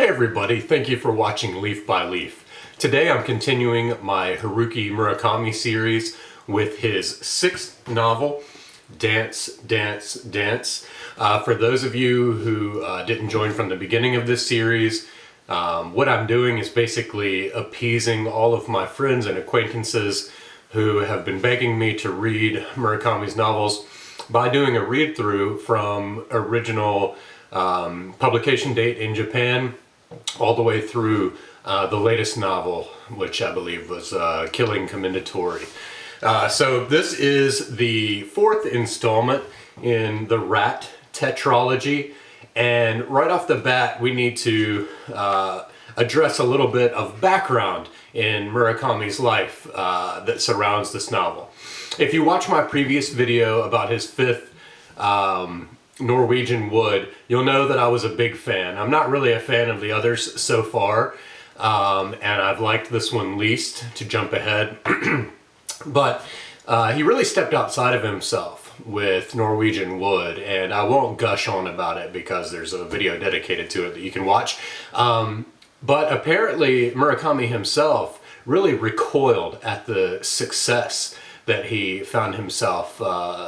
Hey everybody, thank you for watching Leaf by Leaf. Today I'm continuing my Haruki Murakami series with his 6th novel, Dance, Dance, Dance. For those of you who didn't join from the beginning of this series, what I'm doing is basically appeasing all of my friends and acquaintances who have been begging me to read Murakami's novels by doing a read-through from original publication date in Japan all the way through the latest novel, which I believe was Killing Commendatory. So this is the 4th installment in the Rat tetralogy, and right off the bat we need to address a little bit of background in Murakami's life that surrounds this novel. If you watch my previous video about his 5th Norwegian Wood, you'll know that I was a big fan. I'm not really a fan of the others so far, and I've liked this one least, to jump ahead. But he really stepped outside of himself with Norwegian Wood, and I won't gush on about it because there's a video dedicated to it that you can watch. But apparently Murakami himself really recoiled at the success that he found himself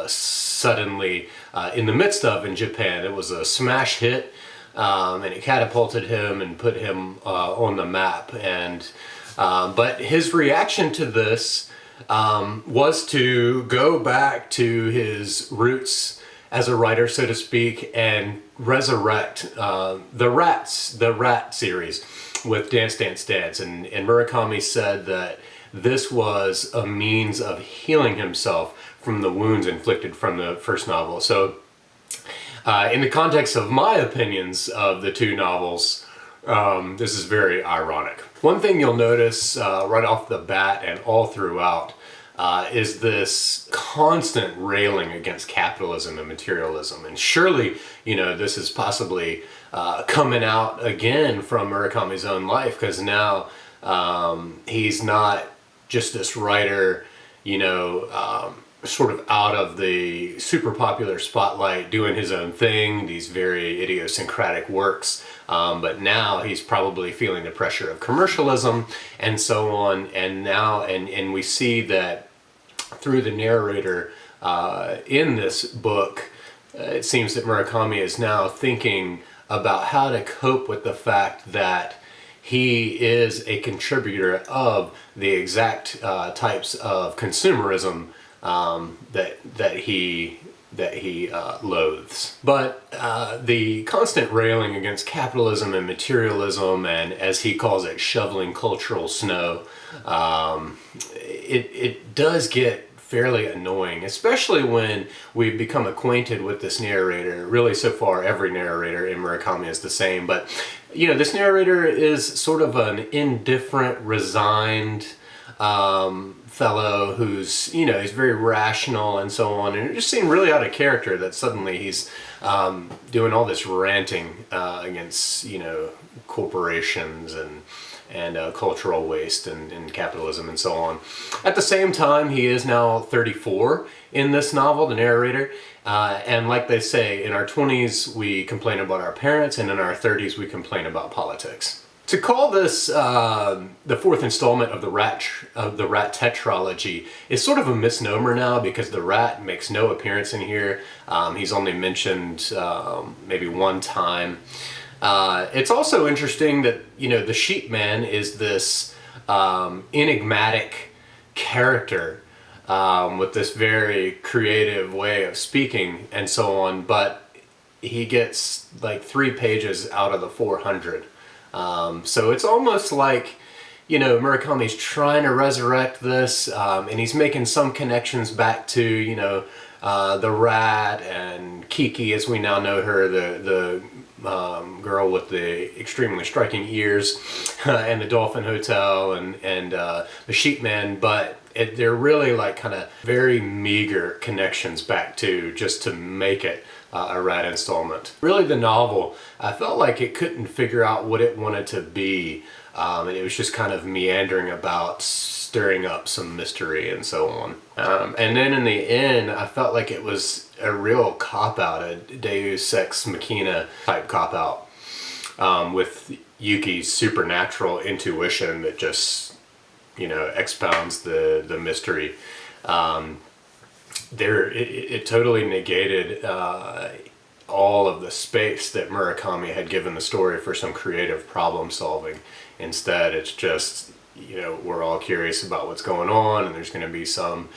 suddenly in the midst of in Japan. It was a smash hit, and it catapulted him and put him on the map. And but his reaction to this was to go back to his roots as a writer, so to speak, and resurrect the Rat series with Dance, Dance, Dance. And Murakami said that this was a means of healing himself from the wounds inflicted from the first novel. So in the context of my opinions of the two novels, this is very ironic. One thing you'll notice right off the bat and all throughout is this constant railing against capitalism and materialism. And surely, you know, this is possibly coming out again from Murakami's own life, because now he's not just this writer, you know, sort of out of the super popular spotlight doing his own thing, these very idiosyncratic works, but now he's probably feeling the pressure of commercialism and so on. And now, and we see that through the narrator in this book, it seems that Murakami is now thinking about how to cope with the fact that he is a contributor of the exact types of consumerism that he loathes. But the constant railing against capitalism and materialism, and as he calls it, shoveling cultural snow, it does get fairly annoying, especially when we've become acquainted with this narrator. Really, so far, every narrator in Murakami is the same, but you know, this narrator is sort of an indifferent, resigned fellow who's, you know, he's very rational and so on, and it just seemed really out of character that suddenly he's doing all this ranting against, you know, corporations and cultural waste and capitalism and so on. At the same time, he is now 34 in this novel, the narrator, and like they say, in our 20s we complain about our parents, and in our 30s we complain about politics. To call this the 4th installment of the Rat tetralogy is sort of a misnomer now, because the Rat makes no appearance in here. He's only mentioned maybe one time. It's also interesting that, you know, the Sheep Man is this enigmatic character with this very creative way of speaking and so on, but he gets like 3 pages out of the 400. So it's almost like, you know, Murakami's trying to resurrect this, and he's making some connections back to, you know, the Rat and Kiki, as we now know her, the girl with the extremely striking ears, and the Dolphin Hotel, and the Sheep Man, but they're really like kind of very meager connections back to, just to make it a Rat installment. Really, the novel, I felt like it couldn't figure out what it wanted to be, and it was just kind of meandering about, stirring up some mystery and so on. And then in the end, I felt like it was a real cop-out, a Deus Ex Machina type cop-out, with Yuki's supernatural intuition that just, expounds the mystery. It totally negated all of the space that Murakami had given the story for some creative problem solving. Instead, it's just, we're all curious about what's going on, and there's going to be some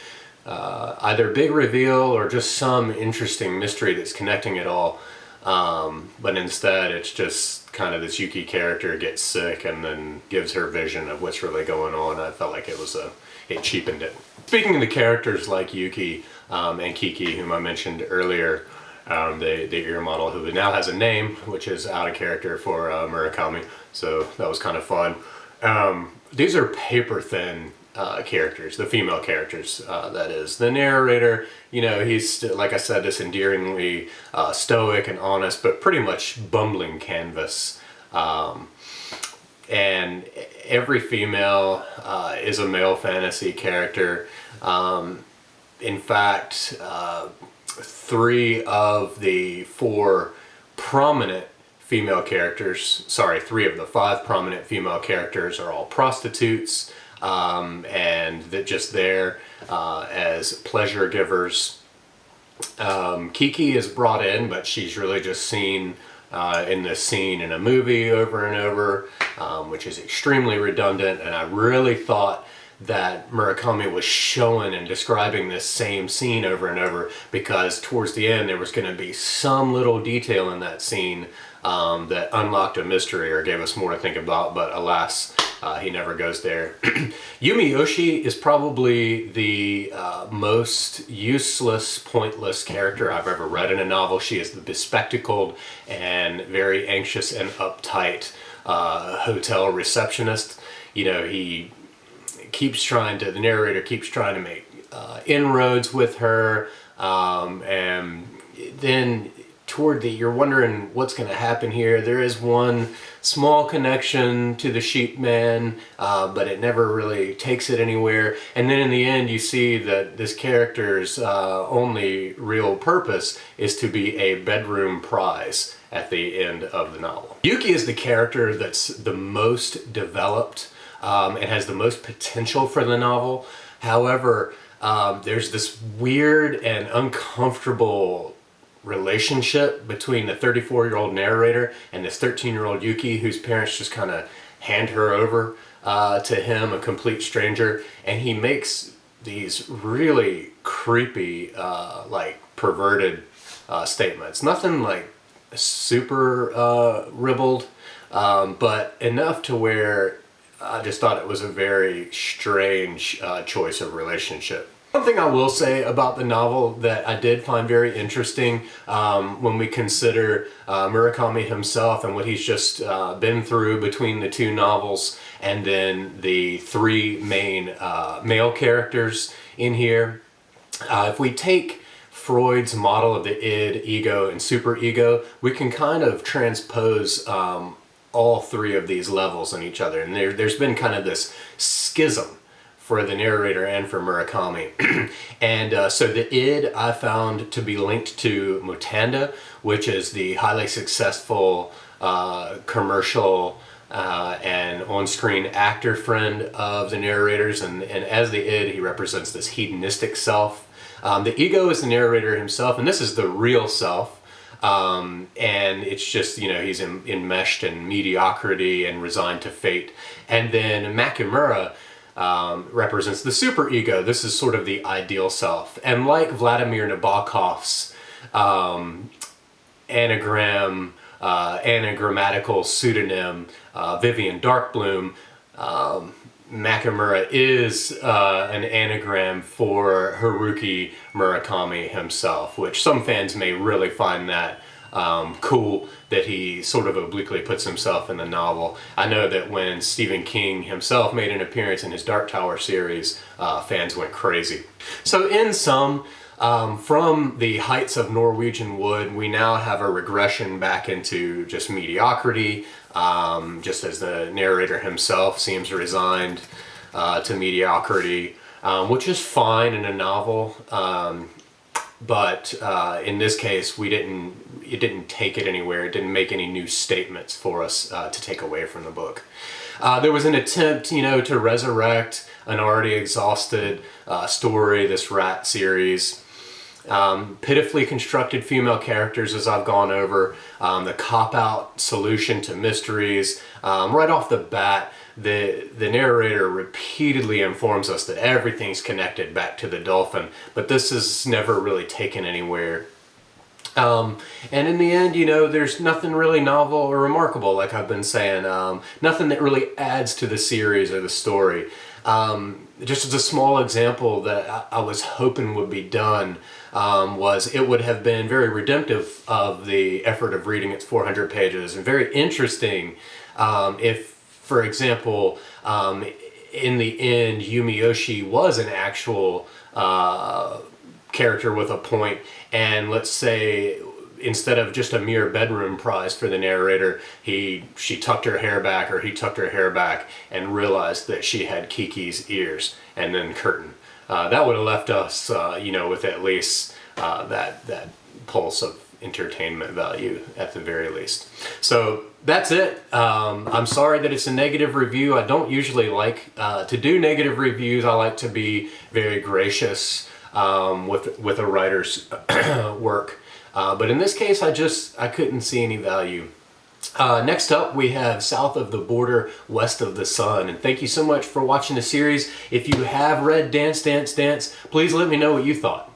either big reveal or just some interesting mystery that's connecting it all. But instead, it's just kind of this Yuki character gets sick and then gives her vision of what's really going on. I felt like it cheapened it. Speaking of the characters like Yuki and Kiki, whom I mentioned earlier, the ear model, who now has a name, which is out of character for Murakami, so that was kind of fun. These are paper thin characters, the female characters, that is. The narrator, he's, like I said, this endearingly stoic and honest, but pretty much bumbling canvas. And every female is a male fantasy character. In fact, 3 of the 4 prominent female characters, sorry, 3 of the 5 prominent female characters are all prostitutes, and they're just there as pleasure givers. Kiki is brought in, but she's really just seen in this scene in a movie over and over, which is extremely redundant, and I really thought that Murakami was showing and describing this same scene over and over, because towards the end there was going to be some little detail in that scene that unlocked a mystery or gave us more to think about, but alas, he never goes there. Yumiyoshi is probably the most useless, pointless character I've ever read in a novel. She is the bespectacled and very anxious and uptight hotel receptionist. The narrator keeps trying to make inroads with her, and then you're wondering what's going to happen here. There is one small connection to the sheep man, but it never really takes it anywhere. And then in the end, you see that this character's only real purpose is to be a bedroom prize at the end of the novel. Yuki is the character that's the most developed and has the most potential for the novel. However, there's this weird and uncomfortable relationship between the 34-year-old narrator and this 13-year-old Yuki, whose parents just kind of hand her over to him, a complete stranger, and he makes these really creepy, perverted statements. Nothing like super ribald, but enough to where I just thought it was a very strange choice of relationship. One thing I will say about the novel that I did find very interesting when we consider Murakami himself and what he's just been through between the 2 novels, and then the 3 main male characters in here. If we take Freud's model of the id, ego, and superego, we can kind of transpose all 3 of these levels on each other. And there's been kind of this schism for the narrator and for Murakami. And so the id I found to be linked to Mutanda, which is the highly successful commercial and on-screen actor friend of the narrators. And as the id, he represents this hedonistic self. The ego is the narrator himself, and this is the real self. And it's just, he's enmeshed in mediocrity and resigned to fate. And then Makimura represents the superego. This is sort of the ideal self. And like Vladimir Nabokov's anagrammatical pseudonym, Vivian Darkbloom, Makimura is an anagram for Haruki Murakami himself, which some fans may really find that cool, that he sort of obliquely puts himself in the novel. I know that when Stephen King himself made an appearance in his Dark Tower series, fans went crazy. So in sum, from the heights of Norwegian Wood, we now have a regression back into just mediocrity, just as the narrator himself seems resigned to mediocrity, which is fine in a novel. But in this case, we didn't, it didn't take it anywhere. It didn't make any new statements for us to take away from the book. There was an attempt, to resurrect an already exhausted story, this rat series. Pitifully constructed female characters, as I've gone over, the cop-out solution to mysteries. Right off the bat, the narrator repeatedly informs us that everything's connected back to the dolphin, but this is never really taken anywhere. And in the end, there's nothing really novel or remarkable, like I've been saying. Nothing that really adds to the series or the story. Just as a small example that I was hoping would be done, was it would have been very redemptive of the effort of reading its 400 pages and very interesting if, for example, in the end, Yumiyoshi was an actual character with a point, and let's say instead of just a mere bedroom prize for the narrator, she tucked her hair back, or he tucked her hair back and realized that she had Kiki's ears, and then curtain. That would have left us, with at least that pulse of entertainment value at the very least. So that's it. I'm sorry that it's a negative review. I don't usually like to do negative reviews. I like to be very gracious with a writer's work. But in this case, I couldn't see any value. Next up, we have South of the Border, West of the Sun. And thank you so much for watching the series. If you have read Dance, Dance, Dance, please let me know what you thought.